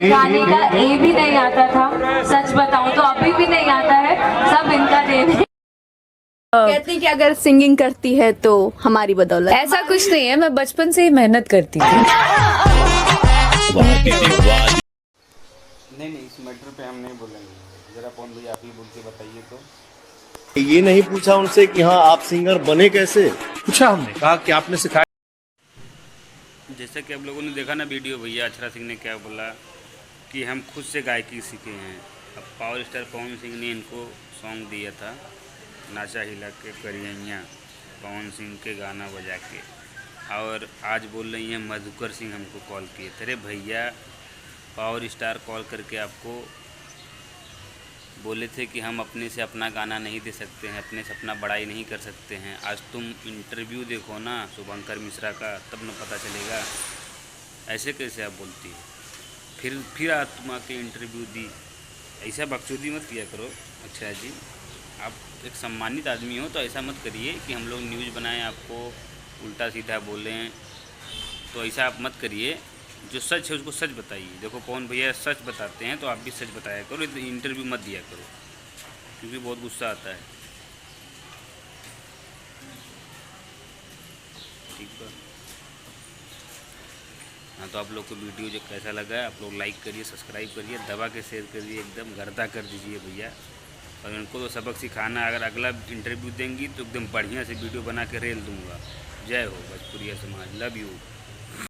गाने का ए भी नहीं आता था, सच बताऊं तो अभी भी नहीं आता है, सब इनका देन है। कहती कि अगर सिंगिंग करती है तो हमारी बदौलत। ऐसा कुछ नहीं है, मैं बचपन से ही मेहनत करती थी। नहीं, इस मैटर पे हम नहीं बोलेंगे। जरा पवन भैया आप ही बोल के बताइए तो। ये नहीं पूछा उनसे कि हाँ आप सिंगर बने कैसे? पूछा, हमने कहा कि आपने सिखाया। जैसा कि आप लोगों ने देखा ना वीडियो, भैया अक्षरा सिंह ने क्या बोला कि हम खुद से गायकी सीखे हैं। अब पावर स्टार पवन सिंह ने इनको सॉन्ग दिया था, नाचा हिला के करियैया, पवन सिंह के गाना बजा के, और आज बोल रही हैं मधुकर सिंह हमको कॉल किए। अरे भैया, पावर स्टार कॉल करके आपको बोले थे कि हम अपने से अपना गाना नहीं दे सकते हैं, अपने से अपना बड़ाई नहीं कर सकते हैं। आज तुम इंटरव्यू देखो ना शुभंकर मिश्रा का, तब न पता चलेगा। ऐसे कैसे आप बोलती हो? फिर आज तुम आके इंटरव्यू दी। ऐसा बकचोदी मत किया करो अक्षरा जी। आप एक सम्मानित आदमी हो तो ऐसा मत करिए कि हम लोग न्यूज़ बनाएं, आपको उल्टा सीधा बोलें। तो ऐसा आप मत करिए। जो सच है उसको सच बताइए। देखो पवन भैया सच बताते हैं तो आप भी सच बताया करो, इंटरव्यू मत दिया करो, क्योंकि बहुत गुस्सा आता है। ठीक है। हाँ, तो आप लोग को वीडियो जो कैसा लगा है, आप लोग लाइक करिए, सब्सक्राइब करिए, दबा के शेयर करिए, एकदम गर्दा कर दीजिए भैया। और इनको तो सबक सिखाना, अगर अगला इंटरव्यू देंगी तो एकदम बढ़िया से वीडियो बना के रेल दूँगा। जय हो भोजपुरिया समाज, लव यू।